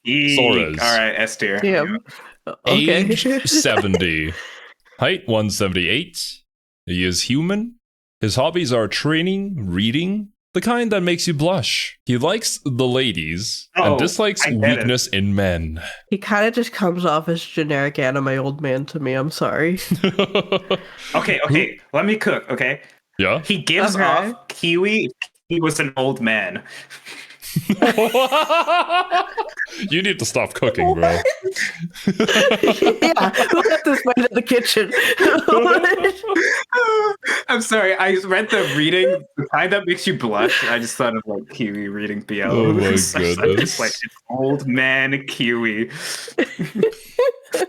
Eek. All SORIZ. right, S tier. Damn. Okay. Age 70. Height 178. He is human. His hobbies are training, reading, the kind that makes you blush. He likes the ladies and dislikes I get weakness in men. He kind of just comes off as generic anime old man to me. I'm sorry. Okay. Let me cook, okay? Yeah? He gives off Kiwi. He was an old man. You need to stop cooking, bro. Yeah, who left this man in the kitchen? I'm sorry. I read the reading, the kind that makes you blush. I just thought of like Kiwi reading BL. Oh my It's goodness. like it's old man Kiwi.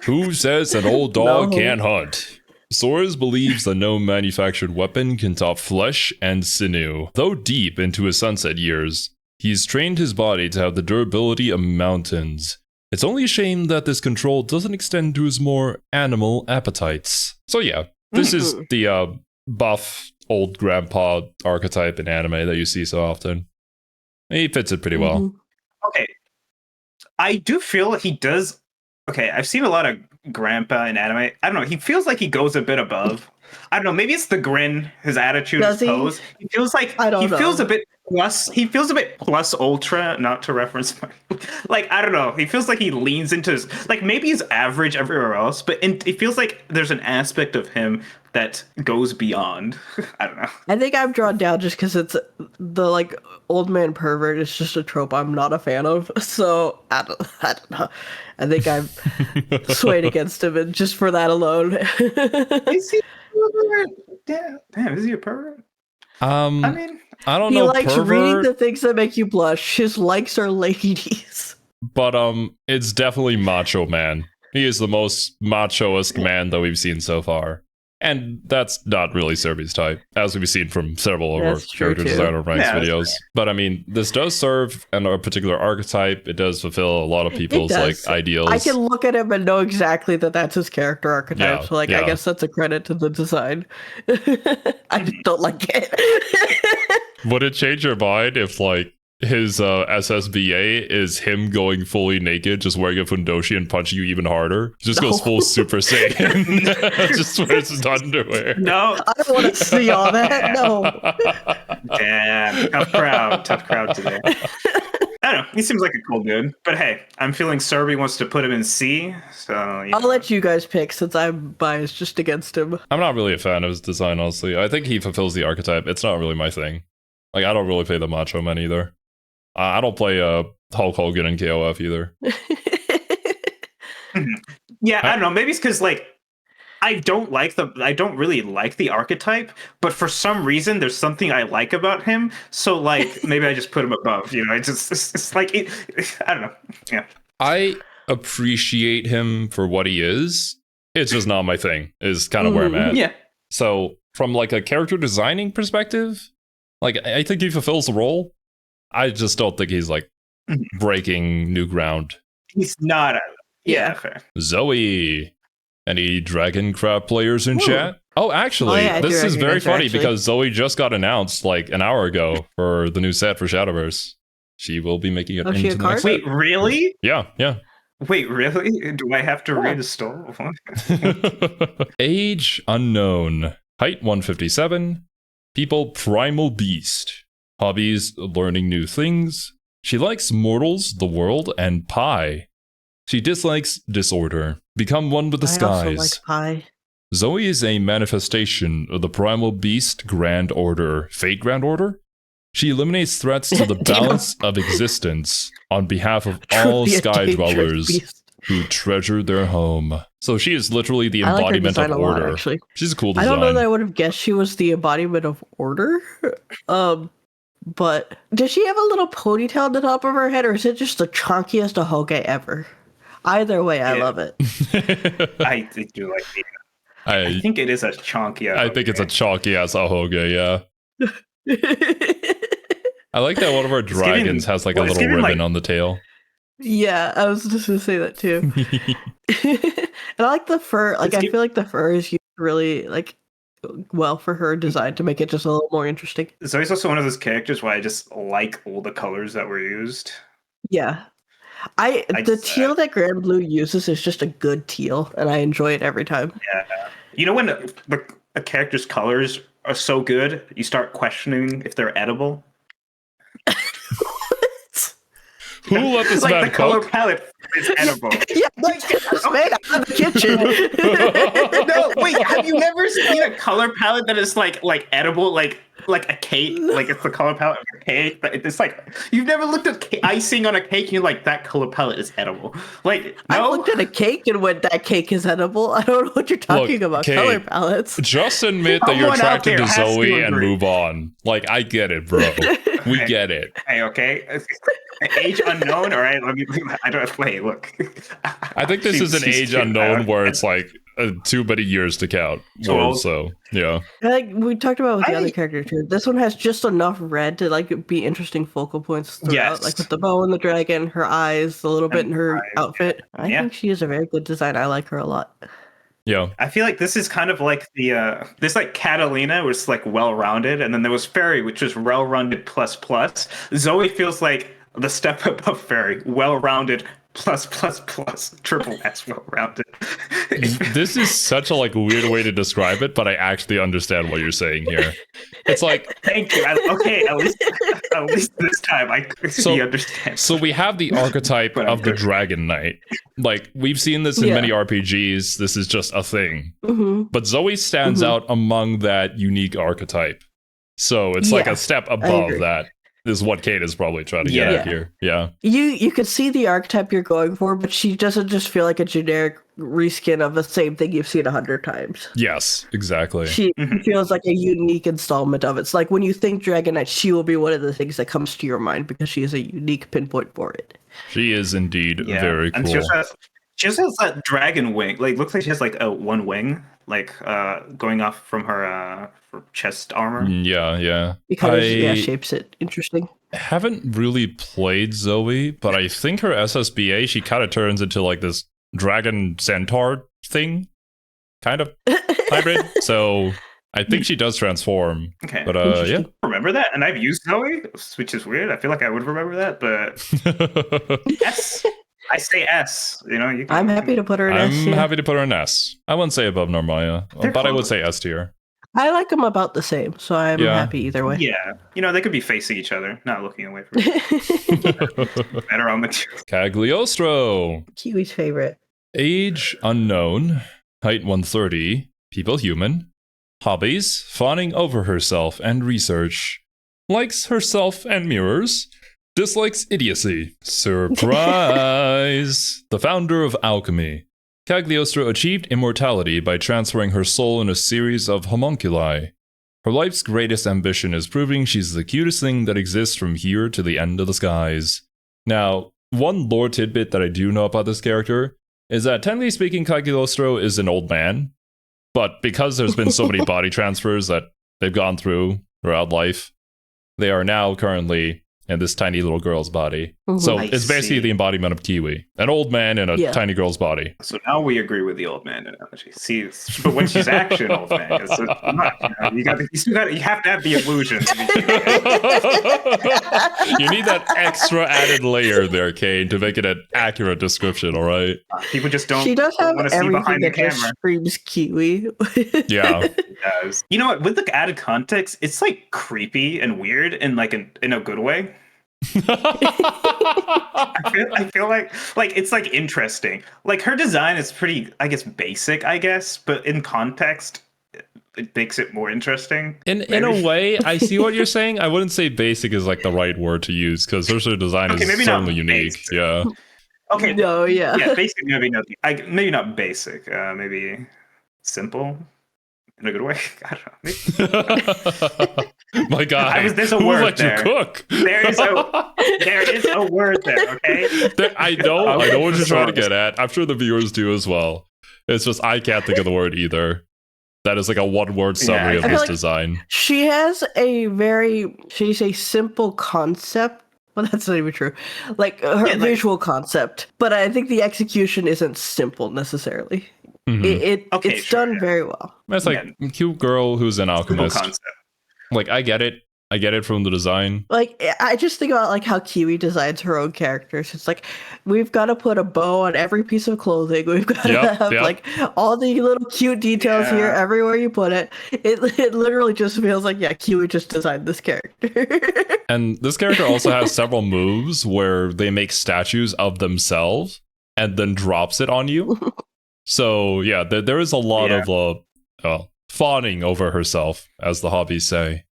Who says an old dog No. can't hunt? SORIZ believes that no manufactured weapon can top flesh and sinew. Though deep into his sunset years, he's trained his body to have the durability of mountains. It's only a shame that this control doesn't extend to his more animal appetites. So yeah, this is the buff old grandpa archetype in anime that you see so often. He fits it pretty well. Okay. I do feel he does. Okay, I've seen a lot of grandpa in anime. I don't know. He feels like he goes a bit above. I don't know. Maybe it's the grin, his attitude, Does his he? pose. He feels like I he don't feels know. a bit plus. He feels a bit plus ultra. Not to reference, like I don't know. He feels like he leans into his like maybe he's average everywhere else, but it feels like there's an aspect of him that goes beyond. I don't know. I think I'm drawn down just because it's the like old man pervert is just a trope I'm not a fan of. So I don't know. I think I'm swayed against him, and just for that alone. Is he a pervert? Damn, is he a pervert? I mean, I don't He know, likes reading pervert, the things that make you blush. His likes are ladies. but it's definitely Macho Man. He is the most machoist man that we've seen so far. And that's not really Serbi's type, as we've seen from several of our That's true, character too. designer ranks Yeah, that's videos. fair. But I mean, this does serve a particular archetype. It does fulfill a lot of people's does. like ideals. I can look at him and know exactly that that's his character archetype. Yeah, So like, yeah. I guess that's a credit to the design. I just don't like it. Would it change your mind if like his SSBA is him going fully naked, just wearing a fundoshi and punching you even harder? Just goes No. full Super Saiyan. Just wears his underwear. no. I don't want to see all that. No. Damn, tough crowd today. I don't know. He seems like a cool dude, but hey, I'm feeling Serbi wants to put him in C, so you I'll know. let you guys pick since I'm biased just against him. I'm not really a fan of his design, honestly. I think he fulfills the archetype. It's not really my thing. Like, I don't really play the Macho Man either. I don't play Hulk Hogan and KOF either. Yeah, I don't know. Maybe it's because like I don't really like the archetype, but for some reason there's something I like about him. So like maybe I just put him above. You know, it's like I don't know. Yeah. I appreciate him for what he is. It's just not my thing, is kind of where I'm at. Yeah. So, from like a character designing perspective, like I think he fulfills the role. I just don't think he's like breaking new ground. He's not. Yeah. Fair. ZOEY. Any Dragon Crab players in Ooh. chat? Oh, actually, Oh, yeah, I this do is very recognize her, funny actually. because ZOEY just got announced like an hour ago for the new set for Shadowverse. She will be making it Oh, she into a the next card? set. Wait, really? Yeah, yeah. Wait, really? Do I have to read a story? Age unknown. Height 157. People primal beast. Hobbies learning new things. She likes mortals, the world, and pie. She dislikes disorder. Become one with the I skies. also like pie. ZOEY is a manifestation of the primal beast Grand Order. Fate Grand Order? She eliminates threats to the Damn. balance of existence on behalf of all Truly a sky dangerous dwellers beast. who treasure their home. So she is literally the I like her embodiment design of a lot, order. actually. She's a cool I design. don't know that I would have guessed she was the embodiment of order. But does she have a little ponytail on the top of her head, or is it just the chunkiest ahoge ever? Either way, I Yeah. love it. I do like it. I I think it is a chunky. think it's a chalky ass ahoge, yeah. I like that one of our giving- dragons has like a well, it's little giving, ribbon like- on the tail. Yeah, I was just gonna say that too. And I like the fur. Like, It's I giv- feel like the fur is used really like well for her design to make it just a little more interesting. Zoe's also one of those characters where I just like all the colors that were used. Yeah, The teal that Granblue uses is just a good teal, and I enjoy it every time. Yeah. You know when a character's colors are so good, you start questioning if they're edible? Who let this like man the color cook? palette is edible. Yeah, like it's made out of the kitchen. No, wait, have you never seen a color palette that is like edible, like a cake? Like it's the color palette of a cake, but it's like you've never looked at icing on a cake and you're like, that color palette is edible. Like, I no. looked at a cake and went, that cake is edible. I don't know what you're talking about. Kate, color palettes. Just admit that you're Someone out attracted there to has to Zoe and agree. move on. Like, I get it, bro. We get it. Hey, okay. Age unknown, all right? I don't wait, look. I think this is an She's age cute. unknown where it's like too many years to count. Or so, yeah. Like we talked about with the other character too. This one has just enough red to like be interesting focal points throughout. Yes. Like with the bow and the dragon, her eyes, a little bit in her outfit. I Yeah. think she is a very good design. I like her a lot. Yeah. I feel like this is kind of like the this like Catalina was like well-rounded, and then there was Fairy, which was well-rounded plus plus. Zoe feels like the step above Fairy, well-rounded plus plus plus, triple S well-rounded. This is such a like weird way to describe it, but I actually understand what you're saying here. It's like, thank you. Okay, at least this time I clearly understand. so we have the archetype of the Dragon Knight. Like we've seen this in many RPGs. This is just a thing. Mm-hmm. But Zoe stands out among that unique archetype. So it's like a step above that. Is what Kate is probably trying to get at here. Yeah. You could see the archetype you're going for, but she doesn't just feel like a generic reskin of the same thing you've seen 100 times. Yes, exactly. She feels like a unique installment of it. It's like when you think Dragon Knight, she will be one of the things that comes to your mind because she is a unique pinpoint for it. She is indeed very cool. And she also has that dragon wing. Like, looks like she has like a one wing, like going off from her chest armor. Yeah. Because shapes it interesting. Haven't really played Zoe, but I think her SSBA, she kind of turns into like this dragon centaur thing, kind of hybrid. So I think she does transform. Okay. But yeah. Remember that? And I've used Zoe, which is weird. I feel like I would remember that, but S. I say S. You know, I'm happy to put her in S. I'm happy to put her in S. I wouldn't say above Normaya, but I would say S tier. I like them about the same, so I'm happy either way. Yeah. You know, they could be facing each other, not looking away from each other. Better on material. Cagliostro. Kiwi's favorite. Age unknown. Height 130. People human. Hobbies: fawning over herself and research. Likes herself and mirrors. Dislikes idiocy. Surprise! The founder of alchemy. Cagliostro achieved immortality by transferring her soul in a series of homunculi. Her life's greatest ambition is proving she's the cutest thing that exists from here to the end of the skies. Now, one lore tidbit that I do know about this character is that, technically speaking, Cagliostro is an old man, but because there's been so many body transfers that they've gone throughout life, they are now currently in this tiny little girl's body. So it's basically the embodiment of Kiwi. An old man in a tiny girl's body. So now we agree with the old man analogy. See, but when she's actually an old man, it's not, you have to have the illusion. You need that extra added layer there, Kane, to make it an accurate description, all right? People just don't She does have want to see everything behind the that just camera. screams Kiwi. Yeah. It does. You know what? With the added context, it's like creepy and weird in like in a good way. I feel like it's like interesting. Like her design is pretty, I guess, basic, but in context, it makes it more interesting. In a way, I see what you're saying. I wouldn't say basic is like the right word to use because her design is certainly unique. Basic. Yeah. Okay. No, yeah. Yeah, basic maybe not. Maybe not basic. Maybe simple. In a good way. I don't know. My God, there's a who word let there. you cook? There is a word there. Okay. I know what you're trying to get at. I'm sure the viewers do as well. It's just I can't think of the word either. That is like a one-word summary of this design. She has a very, she's a simple concept. Well, that's not even true. Like her visual concept, but I think the execution isn't simple necessarily. Mm-hmm. It's done very well. It's like a cute girl who's an alchemist. Like, I get it. I get it from the design. Like, I just think about like how Kiwi designs her own characters. It's like we've got to put a bow on every piece of clothing. We've got to have like all the little cute details here everywhere you put it. It literally just feels like, yeah, Kiwi just designed this character. And this character also has several moves where they make statues of themselves and then drops it on you. So yeah, there is a lot of fawning over herself, as the hobbies say.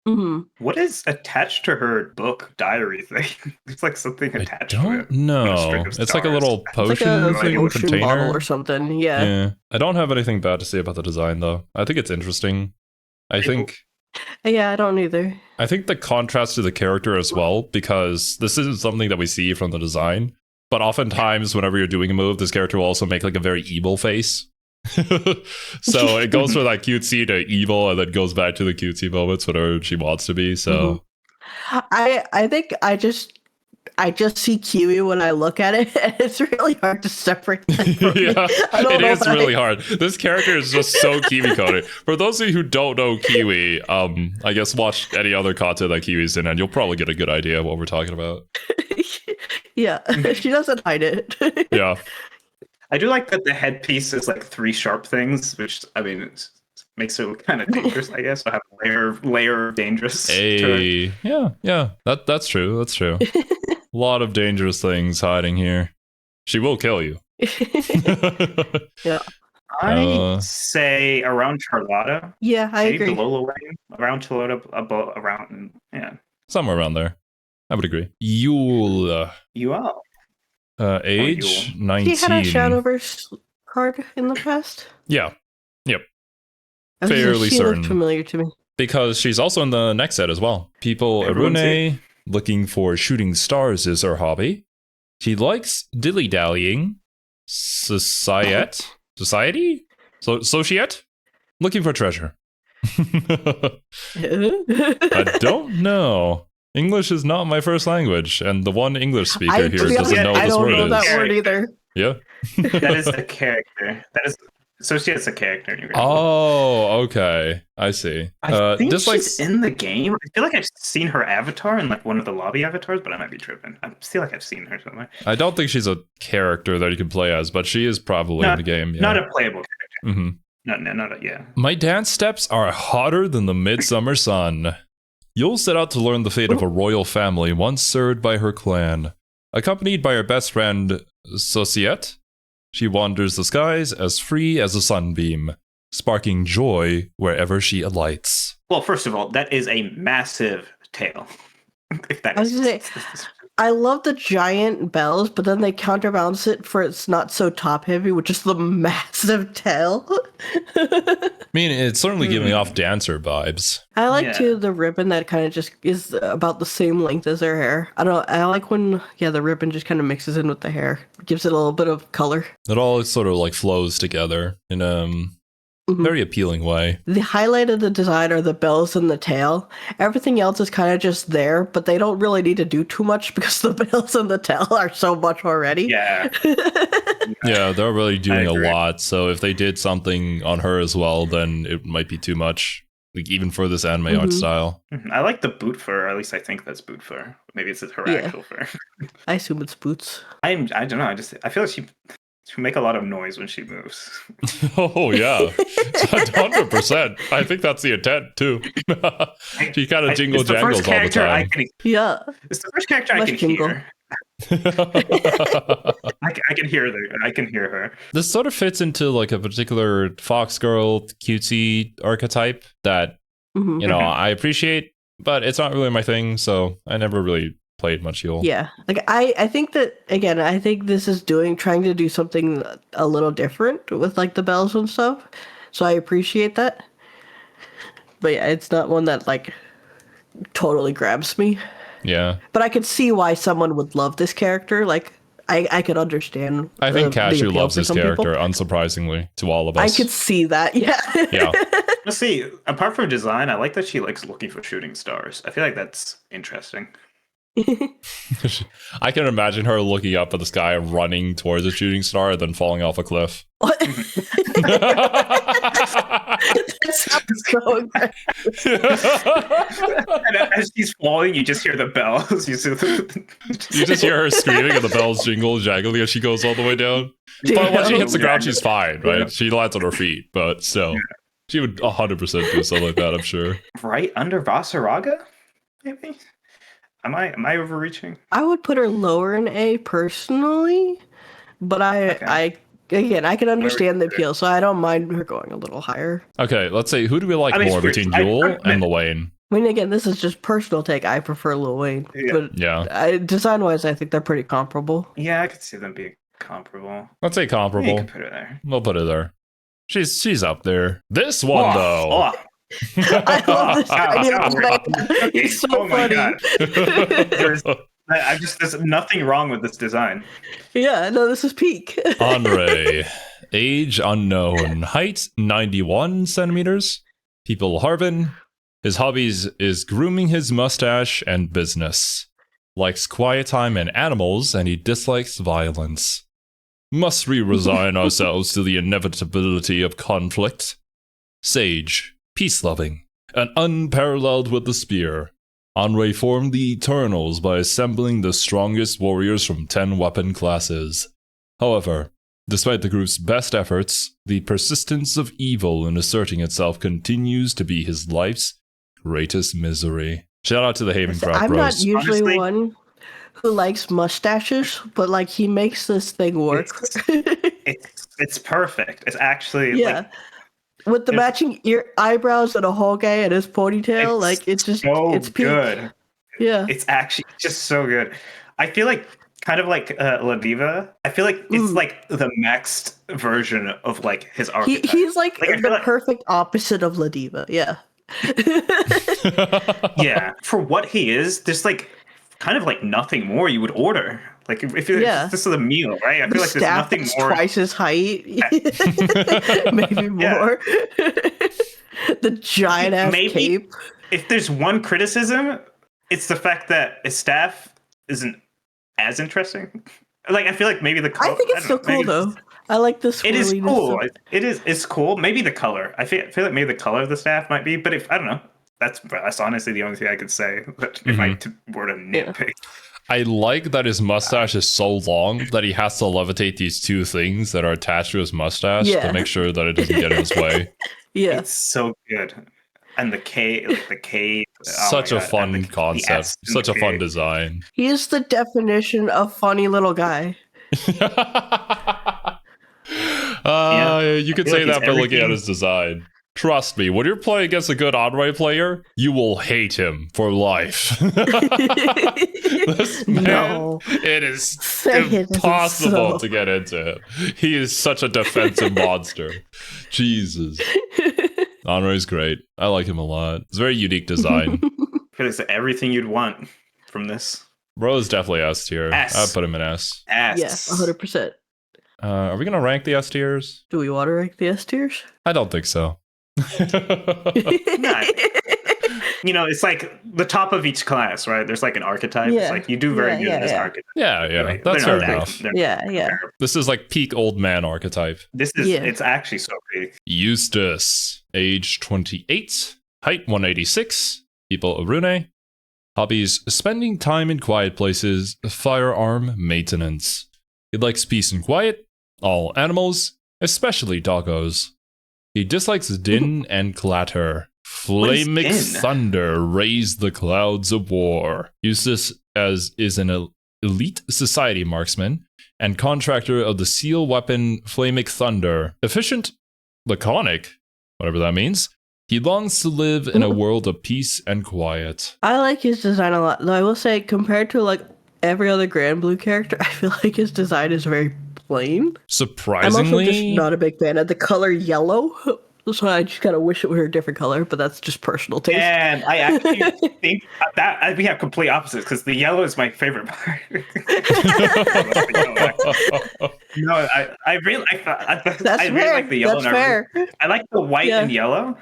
What is attached to her book diary thing? It's like something attached to it. I don't know. It's like a little potion, like a potion container bottle or something. Yeah. I don't have anything bad to say about the design, though. I think it's interesting. I think I don't either. I think the contrast to the character as well, because this isn't something that we see from the design, but oftentimes whenever you're doing a move, this character will also make like a very evil face. So it goes from that cutesy to evil and then goes back to the cutesy moments whenever she wants to be. So I think I just see Kiwi when I look at it, and it's really hard to separate them from me. It is really hard. This character is just so Kiwi coded. For those of you who don't know Kiwi, I guess watch any other content that Kiwi's in and you'll probably get a good idea of what we're talking about. Yeah, she doesn't hide it. Yeah. I do like that the headpiece is like 3 sharp things, which I mean it makes it kind of dangerous, I guess. I have layer dangerous. Hey, yeah, that's true. That's true. A lot of dangerous things hiding here. She will kill you. Yeah. I say around Charlotta. Yeah, I agree. The Lola lane, around Charlotta, around somewhere around there. I would agree. YUEL. Age 19. He had a Shadowverse card in the past. Yeah. Yep. Fairly certain. Looked familiar to me. Because she's also in the next set as well. People Arune, looking for shooting stars is her hobby. She likes dilly-dallying. Society? Societe? Looking for treasure. I don't know. English is not my first language, and the one English speaker here doesn't know what this word is. I don't know that word either. Yeah. That is a character. That is Societe's a character in your game. Oh, okay. I see. I think she's in the game. I feel like I've seen her avatar in like one of the lobby avatars, but I might be tripping. I feel like I've seen her somewhere. I don't think she's a character that you can play as, but she is probably in the game. Yeah. Not a playable character. Mm-hmm. My dance steps are hotter than the midsummer sun. You'll set out to learn the fate of a royal family once served by her clan. Accompanied by her best friend, Societe, she wanders the skies as free as a sunbeam, sparking joy wherever she alights. Well, first of all, that is a massive tail. I love the giant bells, but then they counterbalance it for it's not so top heavy, which is the massive tail. I mean, it's certainly giving off dancer vibes. I like too the ribbon that kind of just is about the same length as her hair. I don't know. I like when the ribbon just kind of mixes in with the hair, gives it a little bit of color. It all sort of like flows together in a very appealing way. The highlight of the design are the bells and the tail. Everything else is kind of just there, but they don't really need to do too much because the bells and the tail are so much already. Yeah. Yeah, they're really doing a lot. So if they did something on her as well, then it might be too much. Like even for this anime art style. I like the boot fur, or at least I think that's boot fur. Maybe it's her actual fur. I assume it's boots. I don't know. I feel like she make a lot of noise when she moves. Oh yeah, 100%. I think that's the intent too. She kind of jingle jangles all the time. It's the first character I can hear. I can hear her. I can hear her. This sort of fits into like a particular fox girl cutesy archetype that you know I appreciate, but it's not really my thing. So I never really played much YUEL. Yeah, like I think that again, I think this is trying to do something a little different with like the bells and stuff. So I appreciate that. But yeah, it's not one that like totally grabs me. Yeah. But I could see why someone would love this character. Like I could understand. I think Cashew loves this character, unsurprisingly, to all of us. I could see that, yeah. Yeah. Let's see, apart from design, I like that she likes looking for shooting stars. I feel like that's interesting. I can imagine her looking up at the sky, running towards a shooting star, and then falling off a cliff. That sounds so aggressive. And as she's falling, you just hear the bells. You just hear her screaming and the bells jingle, jaggling as she goes all the way down. But when she hits the ground, she's fine, right? Yeah. She lands on her feet, but still. She would 100% do something like that, I'm sure. Right under Vasaraga, maybe? Am I overreaching? I would put her lower in A personally, but I can understand the appeal, so I don't mind her going a little higher. Okay, let's say, who do we like more between Yuel and Lil Wayne? I mean, again, this is just personal take. I prefer Lil Wayne, but design-wise, I think they're pretty comparable. Yeah, I could see them being comparable. Let's say comparable. Yeah, you can put her there. We'll put her there. She's up there. This one, though. I love this tiny little man. He's so funny. There's nothing wrong with this design. Yeah, no, this is peak. ANRE. Age unknown. Height 91 centimeters. People Harvin. His hobbies is grooming his mustache and business. Likes quiet time and animals, and he dislikes violence. Must we resign ourselves to the inevitability of conflict? Sage. Peace-loving, and unparalleled with the spear. ANRE formed the Eternals by assembling the strongest warriors from 10 weapon classes. However, despite the group's best efforts, the persistence of evil in asserting itself continues to be his life's greatest misery. Shout out to the Havencraft I'm bros. not usually one who likes mustaches, but like he makes this thing work. It's perfect. It's actually like, with the matching eyebrows and a whole guy and his ponytail, like it's just so it's peak. good. Yeah, it's actually just so good. I feel like kind of like La Diva. I feel like it's like the maxed version of like his archetype. He's like the perfect opposite of La Diva. Yeah. Yeah, for what he is, there's like kind of like nothing more you would order. Like if this is a meal, right? I feel like there's nothing more. Twice his height, maybe more. The giant ass cape. If there's one criticism, it's the fact that his staff isn't as interesting. Like I feel like maybe the color. I think it's still cool though. I like this. It is cool. It's cool. Maybe the color. I feel like maybe the color of the staff might be. But if I don't know, that's honestly the only thing I could say. If I were to nitpick. I like that his mustache is so long that he has to levitate these two things that are attached to his mustache to make sure that it doesn't get in his way. Yeah, it's so good. And the K, such a fun concept, such a fun design. He is the definition of funny little guy. You could say that by looking at his design. Trust me, when you're playing against a good ANRE player, you will hate him for life. This man, it is impossible to get into him. He is such a defensive monster. Jesus. ANRE is great. I like him a lot. It's a very unique design. It's everything you'd want from this. Bro is definitely S tier. I'd put him in S. Yes, 100%. Are we going to rank the S tiers? Do we want to rank the S tiers? I don't think so. You know, it's like the top of each class, right? There's like an archetype. It's like you do very good in this archetype. Yeah, right? That's fair enough. Yeah. This is like peak old man archetype. This is it's actually so big. Eustace, age 28, height 186, people Arune. Hobbies: spending time in quiet places, firearm maintenance. He likes peace and quiet, all animals, especially doggos. He dislikes din and clatter. Flaming thunder raise the clouds of war. Eustace is an elite society marksman and contractor of the seal weapon Flaming Thunder. Efficient, laconic, whatever that means. He longs to live in a world of peace and quiet. I like his design a lot. Though I will say, compared to like every other Granblue character, I feel like his design is very plain. Surprisingly, I'm also just not a big fan of the color yellow. So I just kind of wish it were a different color, but that's just personal taste. And I actually think that we have complete opposites because the yellow is my favorite part. No, I really like the yellow. That's fair. I like the white and yellow.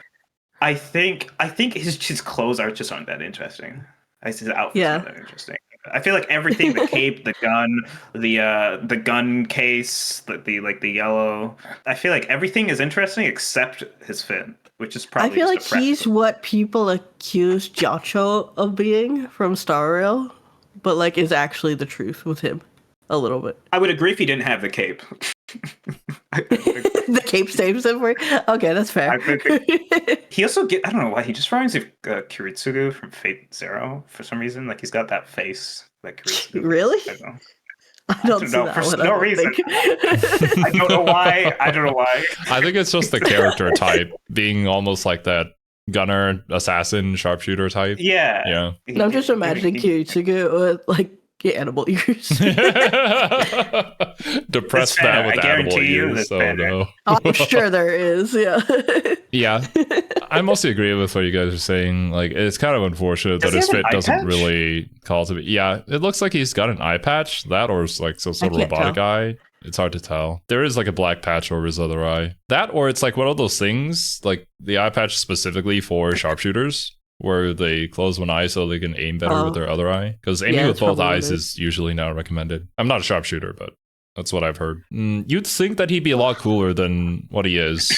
I think his clothes just aren't that interesting. His outfits aren't that interesting. I feel like everything, the cape, the gun, the gun case, the yellow. I feel like everything is interesting except his fin, which is I probably feel just like a he's what people accuse Giotto of being from Star Rail, but like is actually the truth with him a little bit. I would agree if he didn't have the cape. The cape saves him for. Okay, that's fair. I think he also I don't know why he just reminds me of Kiritsugu from Fate Zero for some reason. Like he's got that face that Kiritsugu. Really? I don't know. I don't see know, that for one, no reason. I don't know why. I don't know why. I think it's just the character type being almost like that gunner, assassin, sharpshooter type. Yeah. Yeah. And I'm just imagining Kiritsugu with like animal ears. Depressed man with animal ears. So no. I'm sure there is. Yeah. Yeah. I mostly agree with what you guys are saying. Like, it's kind of unfortunate that his fit doesn't really call to be. Yeah, it looks like he's got an eye patch, that or like some sort of robotic eye. It's hard to tell. There is like a black patch over his other eye. That or it's like one of those things, like the eye patch specifically for sharpshooters, where they close one eye so they can aim better with their other eye. Because aiming with both eyes is usually not recommended. I'm not a sharpshooter, but that's what I've heard. You'd think that he'd be a lot cooler than what he is.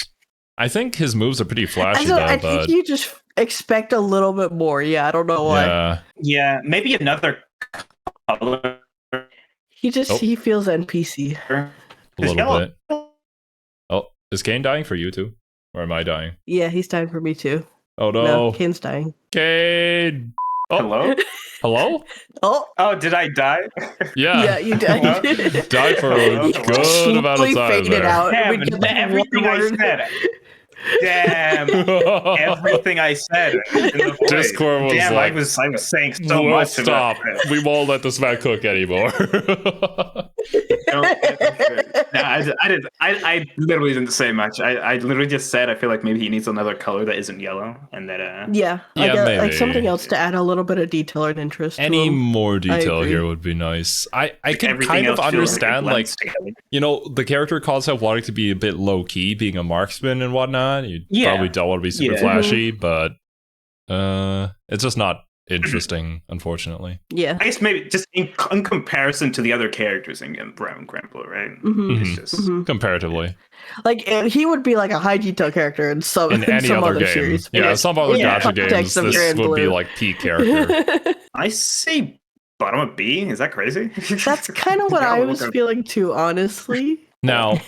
I think his moves are pretty flashy, I think you just expect a little bit more. Yeah, I don't know why. Yeah, maybe another color. He feels NPC. A little bit. Oh, is Kane dying for you too? Or am I dying? Yeah, he's dying for me too. Oh no. No, Kane's dying. Kane! Oh. Hello? Hello? Oh, did I die? Yeah. Yeah, you died. Died for a good amount of time faded there. out. Damn, everything I said. Damn, everything I said. Discord was damn, like, I was saying so much. Stop. We won't let this man cook anymore. I literally didn't say much. I literally just said I feel like maybe he needs another color that isn't yellow, and that like something else to add a little bit of detail and interest. Any more detail here would be nice. I can kind of understand, like, you know, the character concept wanting to be a bit low key, being a marksman and whatnot. You probably don't want to be super flashy, but it's just not interesting, unfortunately. Yeah, I guess maybe just in comparison to the other characters in Granblue, right? It's just comparatively, like he would be like a high detail character in any some other game. Series. Yeah, some other gacha games, this would be like peak character. I say bottom of B. Is that crazy? That's kind of what I was feeling too, honestly. Now,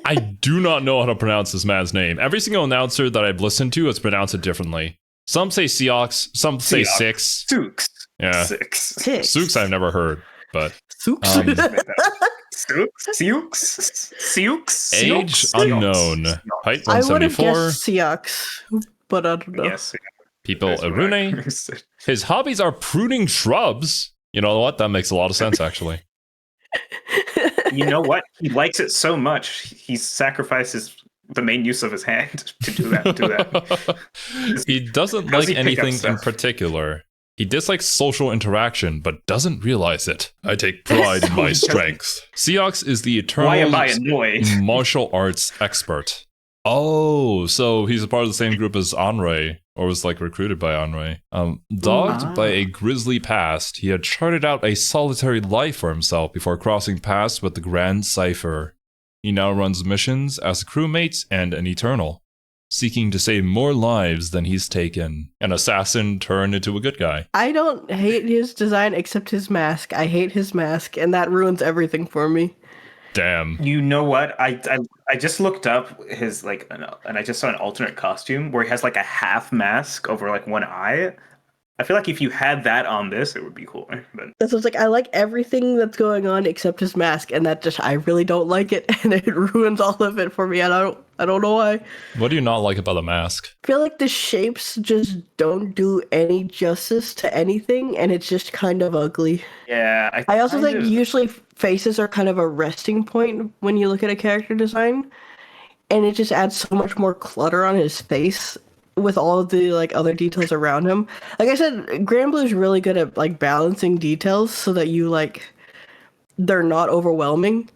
I do not know how to pronounce this man's name. Every single announcer that I've listened to has pronounced it differently. Some say SEOX, some say Six. SEOX. Yeah. SEOX I've never heard, but SEOX. Age unknown. Height 174. I would have guessed SEOX, but I don't know. Yes. People Arune. His hobbies are pruning shrubs. You know what? That makes a lot of sense, actually. You know what? He likes it so much, he sacrifices the main use of his hand to do that. He doesn't like anything in particular. He dislikes social interaction, but doesn't realize it. I take pride in my strength. SEOX is the eternal martial arts expert. Oh, so he's a part of the same group as ANRE, or was like recruited by ANRE. Dogged by a grisly past, he had charted out a solitary life for himself before crossing paths with the Grand Cypher. He now runs missions as a crewmate and an Eternal, seeking to save more lives than he's taken. An assassin turned into a good guy. I don't hate his design except his mask. I hate his mask, and that ruins everything for me. Damn. You know what? I just looked up his and I just saw an alternate costume where he has like a half mask over like one eye. I feel like if you had that on this, it would be cooler. But that's what's like. I like everything that's going on except his mask, and that just I really don't like it, and it ruins all of it for me. And I don't know why. What do you not like about the mask? I feel like the shapes just don't do any justice to anything, and it's just kind of ugly. Yeah, I also think usually faces are kind of a resting point when you look at a character design, and it just adds so much more clutter on his face with all of the like other details around him. Like I said, Granblue is really good at like balancing details so that you like they're not overwhelming.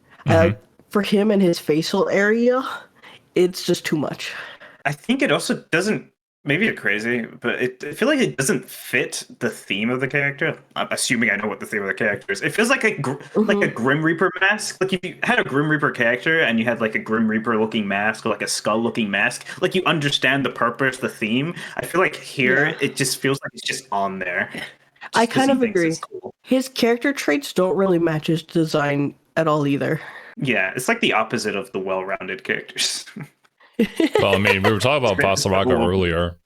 For him and his facial area, it's just too much. I think it also doesn't maybe it's crazy, but I feel like it doesn't fit the theme of the character. I'm assuming I know what the theme of the character is. It feels like like a Grim Reaper mask. Like if you had a Grim Reaper character and you had like a Grim Reaper looking mask or like a skull looking mask, like you understand the purpose, the theme. I feel like here it just feels like it's just on there. I kind of agree. Cool. His character traits don't really match his design at all either. Yeah, it's like the opposite of the well-rounded characters. Well, I mean, we were talking about Basaraka earlier.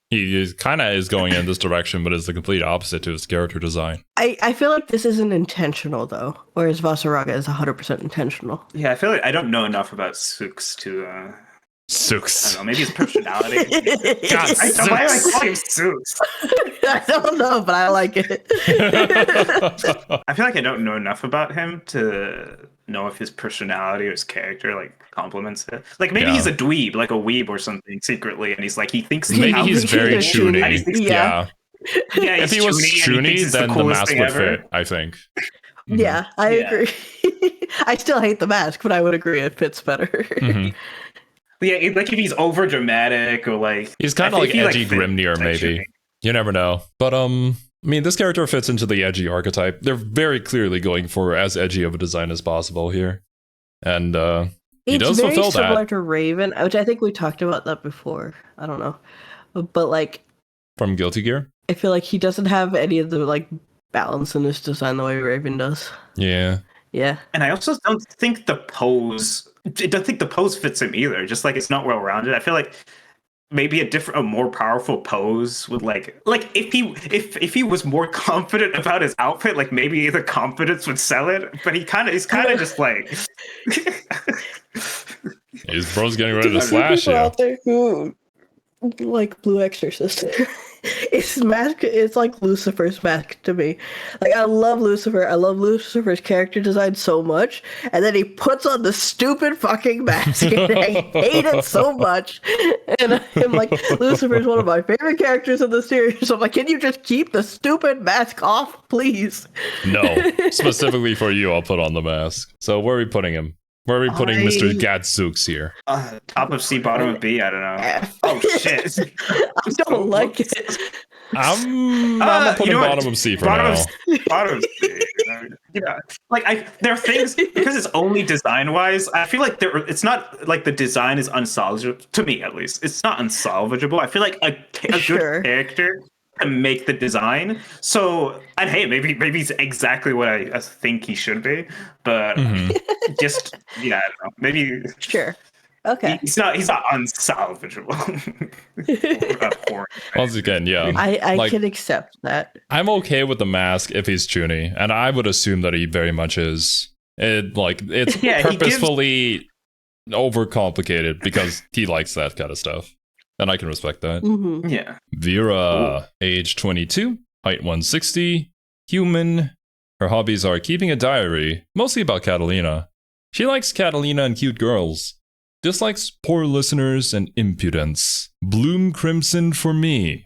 He kind of is going in this direction, but is the complete opposite to his character design. I feel like this isn't intentional, though, whereas Basaraka is 100% intentional. Yeah, I feel like I don't know enough about SEOX to... SEOX. I don't know, maybe his personality. God, why do I call him SEOX? I don't know, but I like it. I feel like I don't know enough about him to know if his personality or his character like complements it. Like maybe he's a dweeb, like a weeb or something secretly, and he's like he thinks maybe he's very chuny. Yeah. If he was chuny, then the mask would fit, I think. Yeah, I agree. I still hate the mask, but I would agree it fits better. Yeah, like if he's over dramatic or like he's kind of like edgy Grimnir, maybe. You never know. But I mean, this character fits into the edgy archetype. They're very clearly going for as edgy of a design as possible here, and he does fulfill that. It's very similar to Raven, which I think we talked about that before. I don't know, but like from Guilty Gear, I feel like he doesn't have any of the like balance in his design the way Raven does. Yeah. Yeah. And I also don't think the pose. I don't think the pose fits him either. Just like it's not well rounded. I feel like maybe a more powerful pose would like if he was more confident about his outfit, like maybe the confidence would sell it. But he's kind of just like his bro's getting ready to slash you. Out there who like Blue Exorcist. His mask is like Lucifer's mask to me. Like I love Lucifer. I love Lucifer's character design so much, and then he puts on the stupid fucking mask, and I hate it so much. And I'm like, Lucifer's one of my favorite characters in the series. So I'm like, can you just keep the stupid mask off, please? No, specifically for you, I'll put on the mask. So where are we putting him? Where are we putting Mr. Gadzooks here? Top of C, bottom of B. I don't know. Oh shit! I don't like it. I'm gonna put him bottom of C for now. Bottom of C. Yeah, like there are things because it's only design wise. I feel like it's not like the design is unsalvageable to me at least. It's not unsalvageable. I feel like a good character to make the design. So, and hey, maybe he's exactly what I think he should be, but just I don't know. Maybe okay. He's not unsalvageable. Once again, yeah. I can accept that. I'm okay with the mask if he's chuny, and I would assume that he very much is. It's purposefully overcomplicated because he likes that kind of stuff. And I can respect that. Yeah. VIRA, age 22, height 160, human. Her hobbies are keeping a diary, mostly about Catalina. She likes Catalina and cute girls. Dislikes poor listeners and impudence. Bloom crimson for me.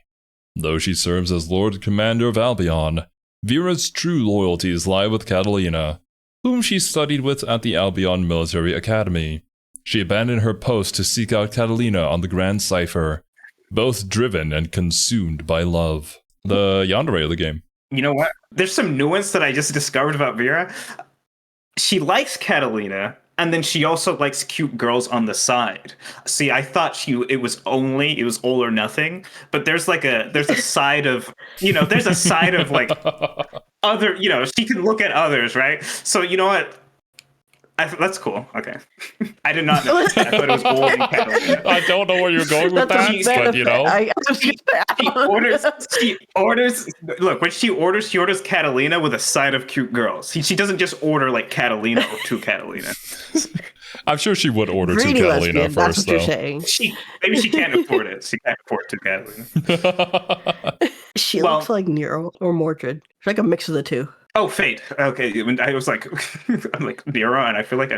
Though she serves as Lord Commander of Albion, VIRA's true loyalties lie with Catalina, whom she studied with at the Albion Military Academy. She abandoned her post to seek out Catalina on the Grand Cipher, both driven and consumed by love. The yandere of the game. You know what? There's some nuance that I just discovered about VIRA. She likes Catalina, and then she also likes cute girls on the side. See, I thought it was all or nothing, but there's a side of, there's a side of like other, she can look at others, right? So you know what? That's cool. Okay. I did not know that. I thought it was all Catalina. I don't know where you're going with that, but she orders. Look, when she orders Catalina with a side of cute girls. She doesn't just order like Catalina or two Catalina. I'm sure she would order two Catalina first, that's what though. You're saying. Maybe she can't afford it. She can't afford two Catalina. She looks like Nero or Mordred. She's like a mix of the two. Oh, Fate. Okay, I was like, I'm like Nero, and I feel like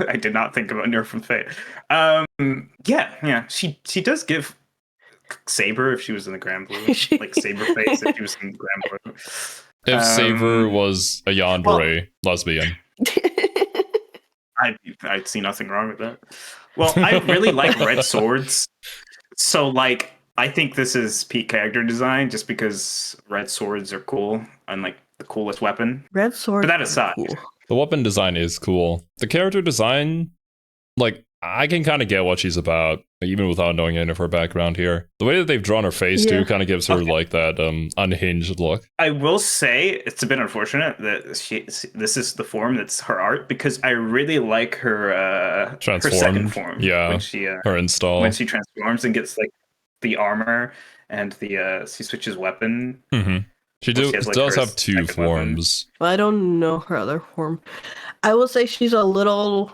I did not think about Nero from Fate. Yeah. She does give Saber if she was in the Granblue, like Saber face if she was in Granblue. If Saber was a yandere lesbian, I'd see nothing wrong with that. Well, I really like red swords, so like I think this is peak character design just because red swords are cool and like the coolest weapon. Red sword. But that aside, cool. The weapon design is cool. The character design, like, I can kind of get what she's about, even without knowing any of her background here. The way that they've drawn her face, too, kind of gives her, like, that unhinged look. I will say it's a bit unfortunate that this is the form that's her art, because I really like her second form. Yeah, when she, her install. when she transforms and gets, like, the armor and the she switches weapon. Mm-hmm. She has, like, does her have two forms. Well, I don't know her other form. I will say she's a little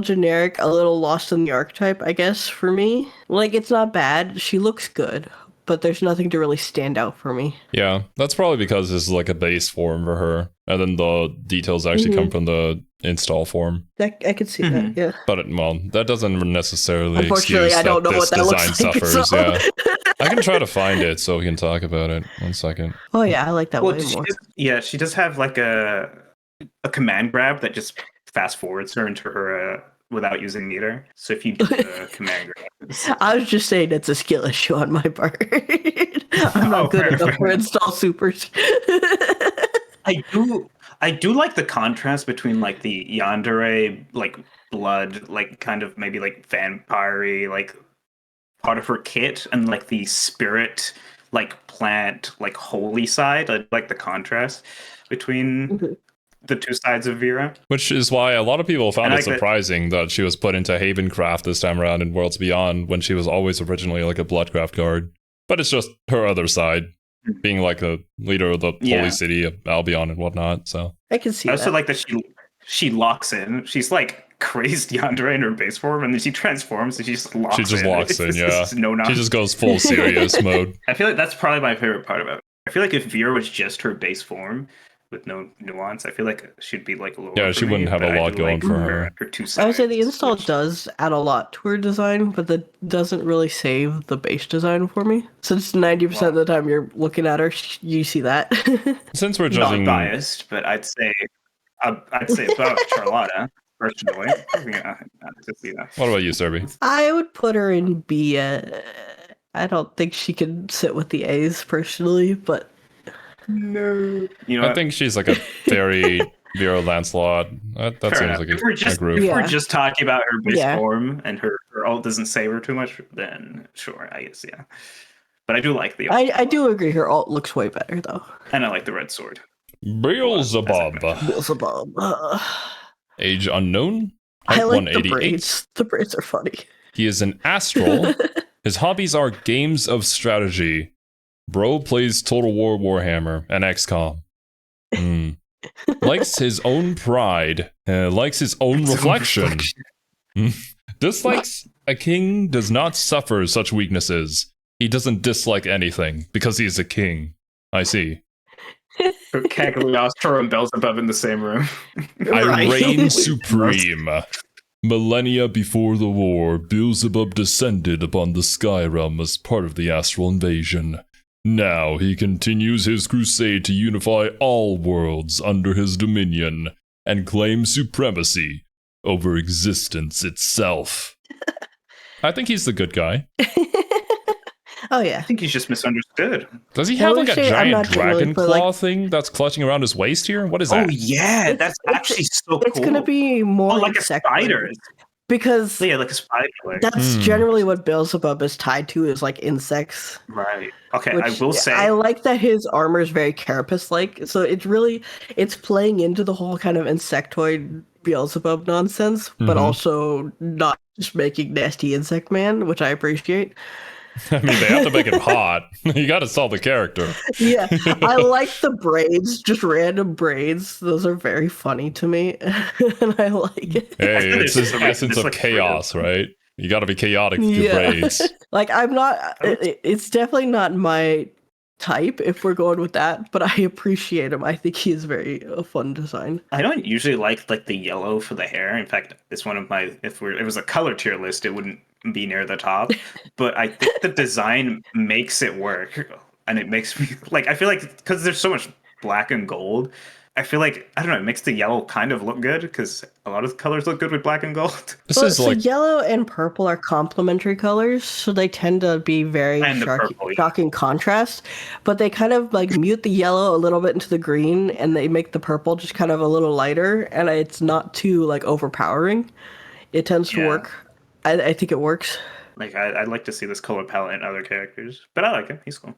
generic, a little lost in the archetype, I guess, for me. Like, it's not bad. She looks good, but there's nothing to really stand out for me. Yeah, that's probably because this is like a base form for her, and then the details actually come from the install form. I could see that, yeah. But, well, that doesn't necessarily Unfortunately, excuse I don't that know this what that design looks like, suffers, so. yeah. I can try to find it so we can talk about it. 1 second. Oh, yeah, I like that way more. She does have, like, a command grab that just fast forwards her into her without using meter. So if you do the command grab, I was just saying it's a skill issue on my part. I'm not good enough to install supers. I do like the contrast between, like, the yandere, like, blood, like, kind of maybe like vampire-y, like, part of her kit, and, like, the spirit, like, plant, like, holy side. I like the contrast between the two sides of Vira. Which is why a lot of people found And it surprising that she was put into Havencraft this time around in Worlds Beyond when she was always originally like a Bloodcraft guard. But it's just her other side, being like a leader of the Holy City of Albion and whatnot. So I can see I also like that she locks in. She's like crazed yandere in her base form, and then she transforms and she just locks in. She just locks in, yeah. No she just goes full serious mode. I feel like that's probably my favorite part about it. I feel like if Vira was just her base form with no nuance, I feel like she'd be like lower. Yeah, she wouldn't have a lot going for her. Her two sides, I would say the install does add a lot to her design, but that doesn't really save the base design for me. Since 90% of the time you're looking at her, you see that. Since we're judging, not biased, but I'd say about Charlotta personally. Yeah, what about you, Serby? I would put her in B. I don't think she can sit with the A's personally, but no. I think she's like a very Vera Lancelot. That seems like a group. If we're just talking about her base form and her ult doesn't save her too much, then sure, I guess, yeah. But I do like the ult. I do agree her ult looks way better, though. And I like the red sword. Beelzebub. Age unknown. I like the braids. The braids are funny. He is an astral. His hobbies are games of strategy. Bro plays Total War Warhammer and XCOM. Likes his own pride. Likes his own reflection. Dislikes a king does not suffer such weaknesses. He doesn't dislike anything because he's a king. I see. Cagliostro and Beelzebub in the same room. I reign supreme. Millennia before the war, Beelzebub descended upon the Sky Realm as part of the astral invasion. Now he continues his crusade to unify all worlds under his dominion and claim supremacy over existence itself. I think he's the good guy. Oh, yeah. I think he's just misunderstood. Does he have like a giant dragon claw thing that's clutching around his waist here? What is that? Oh, yeah. That's actually so cool. It's going to be more like a spider. Because like a spider. That's generally what Beelzebub is tied to, is like insects. Right. Okay, I will say I like that his armor is very carapace-like. So it's playing into the whole kind of insectoid Beelzebub nonsense, but also not just making nasty insect man, which I appreciate. I mean, they have to make him hot. You got to sell the character. Yeah, I like the braids, just random braids. Those are very funny to me, and I like it. Hey, it's the essence of chaos, right? You got to be chaotic with your braids. Like, I'm not. It's definitely not my type if we're going with that, but I appreciate him. I think he's very fun design. I don't usually like the yellow for the hair. In fact, it's one of my. If it was a color tier list, it wouldn't be near the top, but I think the design makes it work, and it makes me like, I feel like because there's so much black and gold, I feel like, I don't know, it makes the yellow kind of look good because a lot of colors look good with black and gold. This Well, is so like yellow and purple are complementary colors, so they tend to be very And the purple, yeah. shocking contrast. But they kind of like mute the yellow a little bit into the green, and they make the purple just kind of a little lighter, and it's not too like overpowering. It tends to Yeah. work. I think it works. Like, I'd like to see this color palette in other characters, but I like him. He's cool.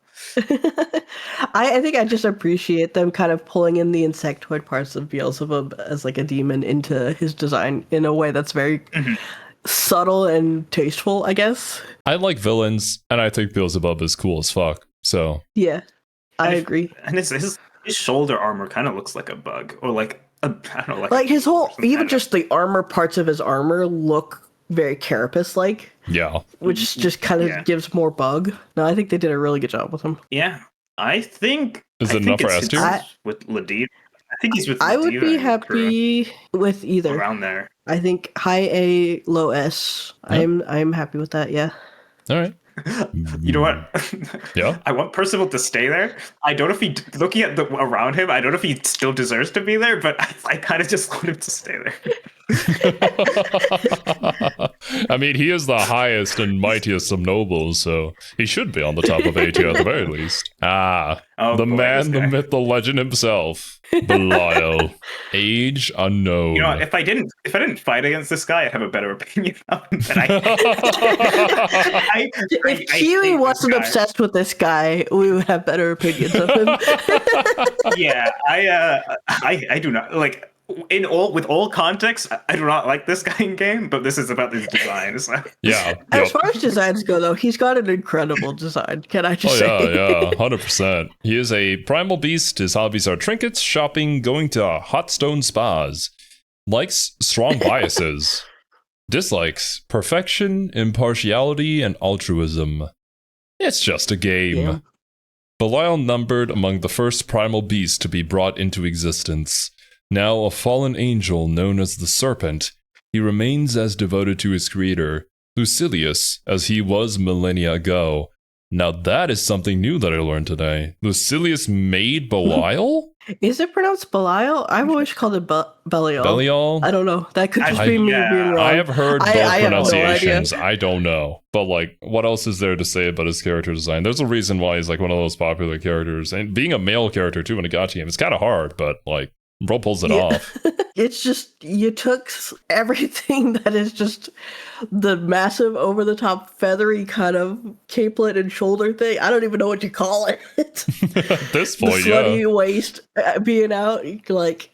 I think I just appreciate them kind of pulling in the insectoid parts of Beelzebub as like a demon into his design in a way that's very subtle and tasteful, I guess. I like villains, and I think Beelzebub is cool as fuck. So Yeah, I agree. And his shoulder armor kind of looks like a bug, or like I don't know, Like his whole, something. I even don't know. just the armor parts of his armor look very carapace-like, yeah, which just kind of Yeah. gives more bug. No, I think they did a really good job with him. Yeah, I think. Is I it think enough for it's S tier? with Ladid. I think he's with. I would Ladid be and happy with Kura either. around there. I think high A, low S. Yeah. I'm happy with that. Yeah. all right. You know what? Yeah? I want Percival to stay there. I don't know if he, looking at the around him, I don't know if he still deserves to be there, but I kind of just want him to stay there. I mean, he is the highest and mightiest of nobles, so he should be on the top of A tier at the very least. Ah, Oh, the boy, man, this the guy. myth, the legend himself, Belial. Age unknown. You know, if I didn't fight against this guy, I'd have a better opinion of him than I. If Kiwi wasn't obsessed with this guy, we would have better opinions of him. Yeah, I do not like. With all context, I do not like this guy in game, but this is about his design. So. Yeah. As Yep. far as designs go, though, he's got an incredible design. Can I just say? Yeah, 100%. He is a primal beast. His hobbies are trinkets, shopping, going to hot stone spas. Likes strong biases. Dislikes perfection, impartiality, and altruism. It's just a game. Yeah. Belial numbered among the first primal beasts to be brought into existence. Now a fallen angel known as the Serpent, he remains as devoted to his creator, Lucilius, as he was millennia ago. Now that is something new that I learned today. Lucilius made Belial? Is it pronounced Belial? I've always called it Belial. Belial? I don't know. That could just be me yeah. being wrong. I have heard both I have no pronunciations. idea. I don't know. But, like, what else is there to say about his character design? There's a reason why he's, like, one of those popular characters. And being a male character, too, in a gacha game, it's kind of hard, but, like, bro pulls it off. It's just, you took everything that is just the massive, over-the-top, feathery kind of capelet and shoulder thing. I don't even know what you call it. At this The point, slutty waist being out, like,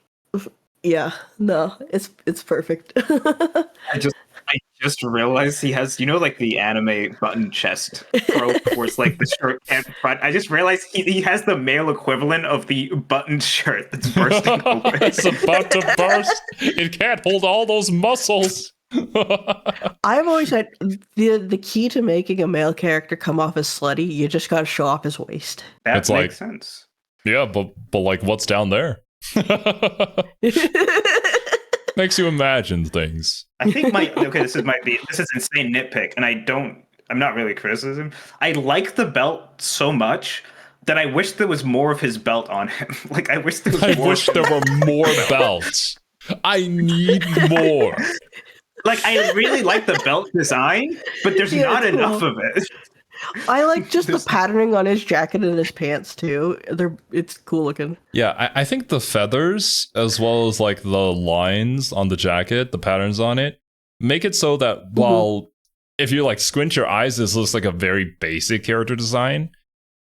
yeah, no, it's perfect. I just realized he has, like the anime button chest trope where it's like the shirt and front. I just realized he has the male equivalent of the button shirt that's bursting open. It's about to burst. It can't hold all those muscles. I've always said the key to making a male character come off as slutty, you just gotta show off his waist. That It's makes like- sense. Yeah, but like, what's down there? Makes you imagine things. I think this is insane nitpick, and I'm not really criticism. I like the belt so much that I wish there was more of his belt on him. Like, I wish there was I more. wish there were more belts. I need more. Like, I really like the belt design, but there's Yeah, not it's enough cool. of it. I like just the patterning on his jacket and his pants too. It's cool looking. Yeah, I think the feathers, as well as like the lines on the jacket, the patterns on it, make it so that while if you like squint your eyes, this looks like a very basic character design,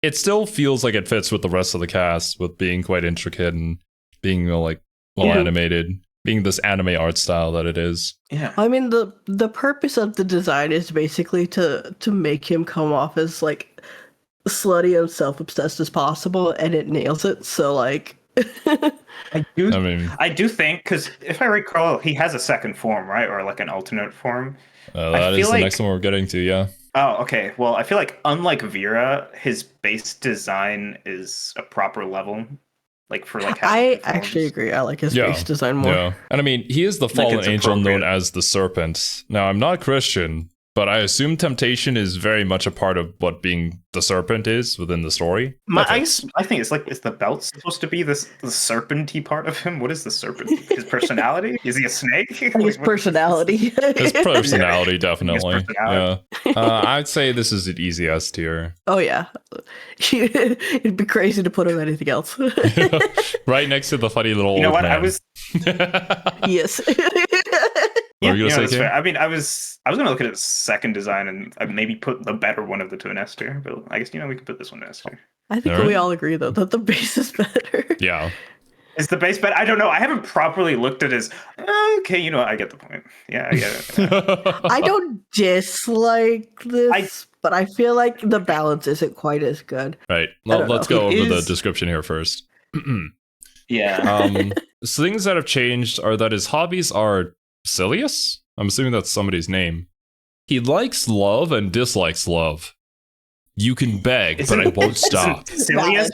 it still feels like it fits with the rest of the cast, with being quite intricate and being well animated, being this anime art style that it is. Yeah. I mean, the purpose of the design is basically to make him come off as like slutty and self-obsessed as possible, and it nails it. So like, I mean, I do think, because if I recall, he has a second form, right, or like an alternate form. that is the next one we're getting to. Yeah. Oh, okay. Well, I feel like unlike VIRA, his base design is a proper level. Like for like. I actually agree. I like his face design more. Yeah, and I mean, he is the fallen it's angel known appropriate. as the Serpent. Now, I'm not Christian, But I assume temptation is very much a part of what being the serpent is within the story. I think it's like, is the belt supposed to be the serpenty part of him? What is the serpent? His personality? Is he a snake? His personality. His personality, definitely. His personality. Yeah. I'd say this is an easy S tier. Oh yeah, it'd be crazy to put him anything else. Right next to the funny little old what? man. I was. Yes. What were you gonna that's say, fair. Kim? I mean, I was gonna look at its second design and maybe put the better one of the two in S tier, but I guess we can put this one in S tier. I think we all agree though that the base is better. Yeah. Is the base better? I don't know. I haven't properly looked at his. Okay, I get the point. Yeah, I get it. Yeah. I don't dislike this, but I feel like the balance isn't quite as good. Right. don't Let's know. go It over the is- description here first. Yeah. So things that have changed are that his hobbies are Silius? I'm assuming that's somebody's name. He likes love and dislikes love. You can beg, but I won't stop. Silius?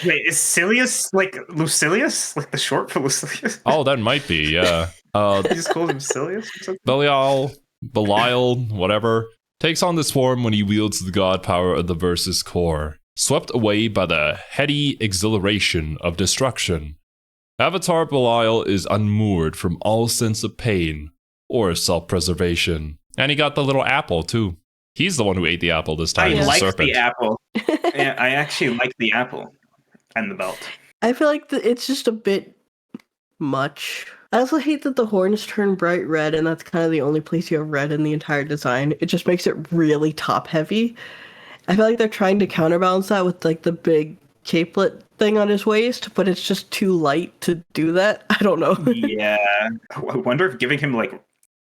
Wait, is Silius like Lucilius? Like the short for Lucilius? Oh, that might be, yeah. He just calls him Silius or something? Belial, whatever, takes on this form when he wields the god power of the verse's core, swept away by the heady exhilaration of destruction. Avatar Belial is unmoored from all sense of pain or self-preservation. And he got the little apple, too. He's the one who ate the apple this time. I the like serpent. the apple. Yeah, I actually like the apple and the belt. I feel like it's just a bit much. I also hate that the horns turn bright red, and that's kind of the only place you have red in the entire design. It just makes it really top heavy. I feel like they're trying to counterbalance that with like the big capelet thing on his waist, but it's just too light to do that. I don't know. Yeah. I wonder if giving him like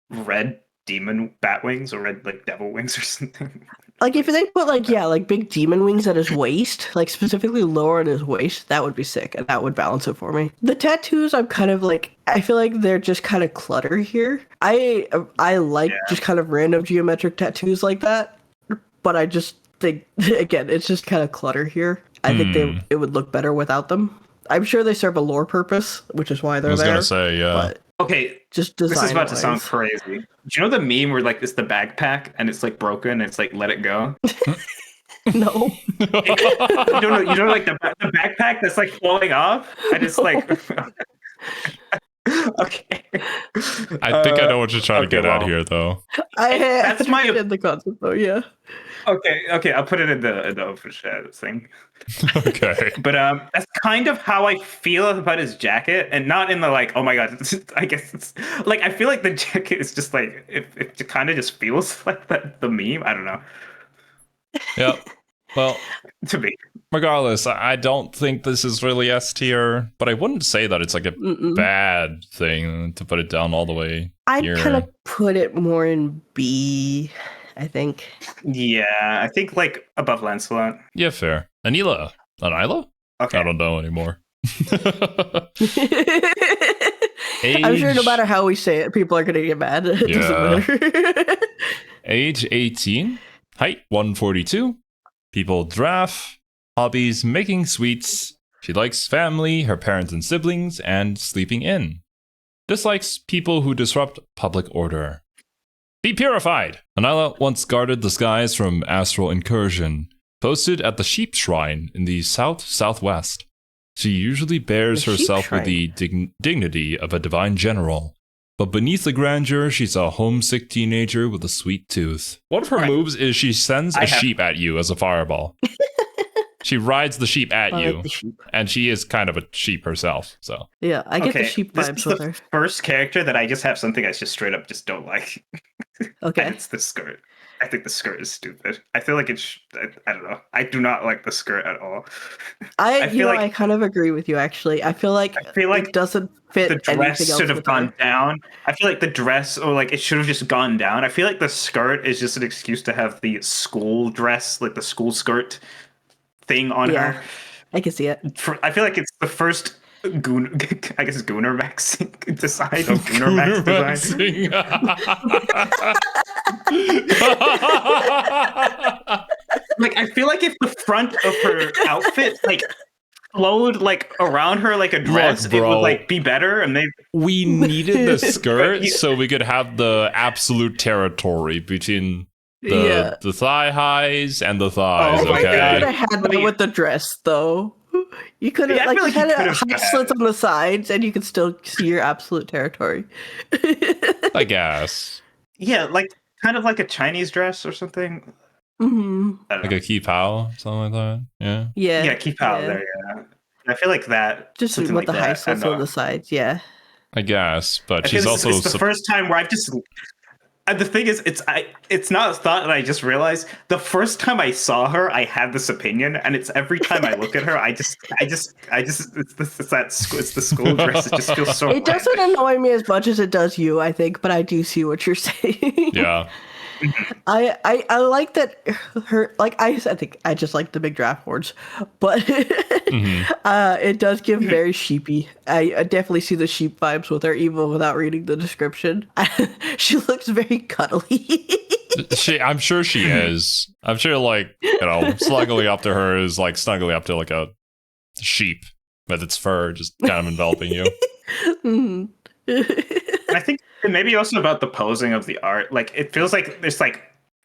red demon bat wings or red like devil wings or something. Like if they put like big demon wings at his waist, like specifically lower on his waist, that would be sick, and that would balance it for me. The tattoos, I'm kind of like, I feel like they're just kind of clutter here. I like just kind of random geometric tattoos like that, but I just think again, it's just kind of clutter here. I think it would look better without them. I'm sure they serve a lore purpose, which is why they're there. I was gonna say, yeah. But Okay, just this is about design-wise. to sound crazy. Do you know the meme where like it's the backpack and it's like broken and it's like let it go? No. You don't know like the backpack that's like falling off and it's like okay. I think I know what you're trying to okay, get at well. here, though. That's my- understand the concept though, yeah. Okay, I'll put it in the open chat thing. Okay. But that's kind of how I feel about his jacket, and not in the like, oh my god. I guess it's like I feel like the jacket is just like it kind of just feels like the meme. I don't know. Yeah. Well, To me, regardless, I don't think this is really S tier, but I wouldn't say that it's like a bad thing to put it down all the way. I'd here. kind of put it more in B, I think. yeah, I think like above Lancelot. Yeah, fair. Anila? Okay, I don't know anymore. I'm sure no Age- matter how we say it, people are going to get mad. It doesn't matter. Age 18. Height 142. People giraffe. Hobbies making sweets. She likes family, her parents and siblings, and sleeping in. Dislikes people who disrupt public order. Be purified! Anila once guarded the skies from astral incursion, posted at the sheep shrine in the southwest. She usually bears The sheep herself with shrine? the dignity of a divine general. But beneath the grandeur, she's a homesick teenager with a sweet tooth. One of her Right. moves is she sends a sheep at you as a fireball. She rides the sheep at I you, like the sheep. and she is kind of a sheep herself. So Yeah, I get the sheep this vibes is with the her. first character that I just have something I just straight up just don't like. Okay. And it's the skirt. I think the skirt is stupid. I feel like it's. I don't know. I do not like the skirt at all. I feel like I kind of agree with you, actually. I feel like it doesn't fit the dress anything else should have with her. gone down. I feel like the dress, or like it should have just gone down. I feel like the skirt is just an excuse to have the school dress, like the school skirt thing on Yeah. her. I can see it. I feel like it's the first Gooner Max design of Gooner Max design. Like I feel like if the front of her outfit like flowed like around her like a dress, Look, it bro. would like be better. And they We needed the skirt you- so we could have the absolute territory between Yeah. the thigh highs and the thighs. Oh my You could Okay. God. have had that with the dress, though. You could have Yeah, I like feel like had you could have high had slits it. on the sides, and you could still see your absolute territory. I guess. Yeah, like kind of like a Chinese dress or something. Hmm. I don't Like know. a key pal, something like that. Yeah. Yeah. Yeah, keep out there. Yeah, I feel like that. Just something with like the high that. slits And, on the sides. Yeah. I guess. But I feel she's this is- also it's the first time where I've just. And the thing is, it's not a thought that I just realized. The first time I saw her, I had this opinion, and it's every time I look at her, it's the school dress. It just feels so. It doesn't annoy me as much as it does you, I think, but I do see what you're saying. Yeah. I like that her like I think I just like the big draft horns, but it does give very sheepy. I definitely see the sheep vibes with her even without reading the description. She looks very cuddly. I'm sure she is. I'm sure, like, snuggling up to her is like snuggling up to like a sheep with its fur just kind of enveloping you. Mhm. I think maybe also about the posing of the art. Like it feels like there's like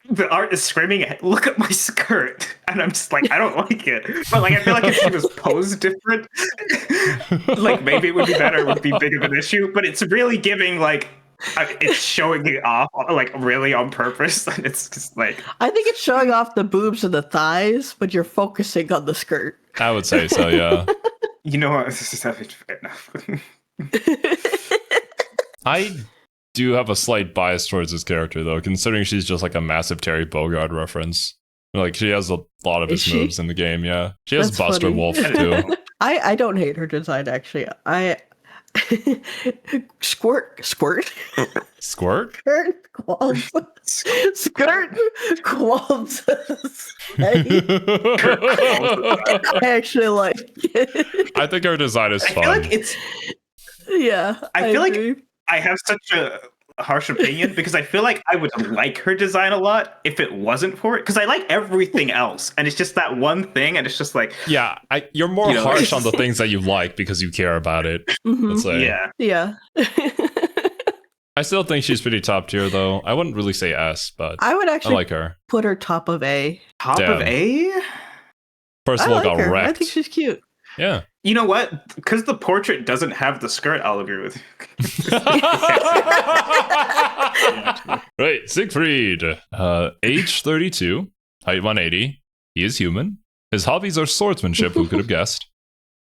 the art is screaming, "Look at my skirt," and I'm just like, I don't like it. But like I feel like if she was posed different, like maybe it would be better. It would be big of an issue. But it's really giving like it's showing it off like really on purpose, and it's just like I think it's showing off the boobs and the thighs, but you're focusing on the skirt. I would say so, yeah. you know what? This is fair enough. I do have a slight bias towards this character, though, considering she's just like a massive Terry Bogard reference. Like, she has a lot of his Is she? moves in the game, yeah. She has That's Buster funny. Wolf, too. I don't hate her design actually. I squirt Squirt? skirt qualms skirt qualms. I actually like it. I think her design is I fun. feel like it's. Yeah, I feel like agree. I have such a harsh opinion because I feel like I would like her design a lot if it wasn't for it. Because I like everything else, and it's just that one thing, and it's just like, Yeah, you're more You know, harsh on the things that you like because you care about it. Mhm. Let's say. yeah. Yeah. I still think she's pretty top tier, though. I wouldn't really say S, but I would I actually like her. put her top of A. Top Damn. of A. First I of all, like got her. I wrecked. think she's cute. Yeah. You know what? Because the portrait doesn't have the skirt, I'll agree with you. Right, Siegfried. Age 32, height 180. He is human. His hobbies are swordsmanship, who could have guessed.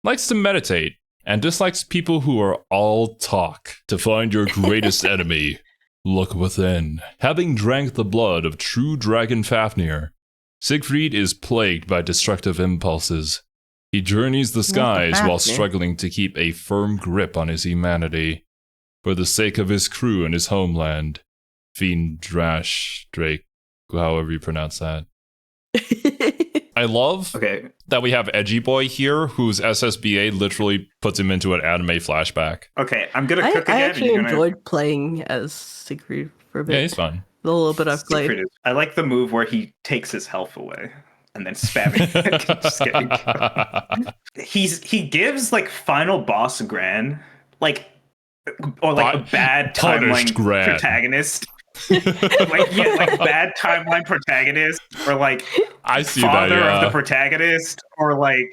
Likes to meditate, and dislikes people who are all talk. To find your greatest enemy, look within. Having drank the blood of true dragon Fafnir, Siegfried is plagued by destructive impulses. He journeys the skies while Fafnir. struggling to keep a firm grip on his humanity. For the sake of his crew and his homeland. Fiendrash Drake, however you pronounce that. I love Okay. that we have Edgy Boy here, whose SSBA literally puts him into an anime flashback. Okay, I'm gonna I cook again. and actually you're gonna- enjoyed playing as Siegfried for a bit. Yeah, he's fun. The little bit I've played. Secret is- I like the move where he takes his health away and then spamming. Just kidding. He gives like final boss Gran, like or like a bad Punished timeline Gran. protagonist. like bad timeline protagonist, or like I see that, father of the yeah. protagonist, or like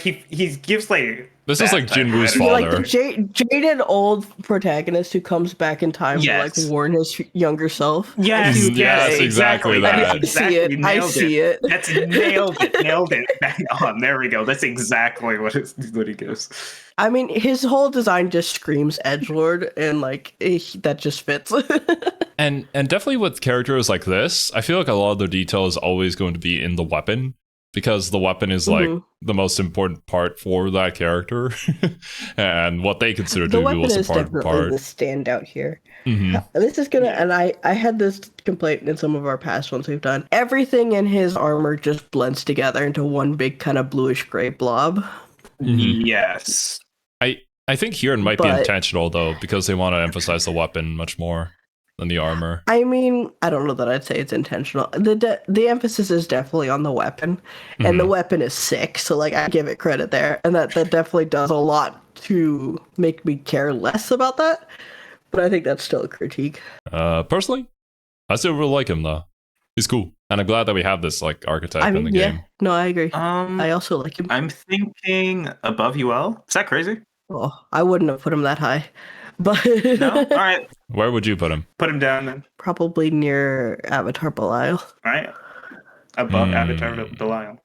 he gives like This is bad like Jinwoo's timeline. Like the father. jaded old protagonist who comes back in time Yes. to like warn his younger self. Yes, Yes, yes, exactly exactly. that. I see it. I Nailed see it. That's nailed it. Bang on. There we go. That's exactly what he gives. I mean, his whole design just screams edgelord, and like that just fits. And definitely with characters like this, I feel like a lot of the detail is always going to be in the weapon. Because the weapon is like Mhm. the most important part for that character. And what they consider to The be the weapon most is important definitely part. the standout here. Mhm. This is gonna, and I had this complaint in some of our past ones we've done. Everything in his armor just blends together into one big kind of bluish gray blob. Mhm. Yes. I think here it might be But- intentional though, because they want to emphasize the weapon much more than the armor. I mean, I don't know that I'd say it's intentional. The emphasis is definitely on the weapon, and the weapon is sick. So like, I give it credit there, and that definitely does a lot to make me care less about that. But I think that's still a critique. Personally, I still really like him though. He's cool, and I'm glad that we have this like archetype in the game. No, I agree. I also like him. I'm thinking above UL. Is that crazy? Oh, I wouldn't have put him that high, but No. All right. Where would you put him? Put him down then. probably near Avatar Belial. All right. Above Avatar Belial.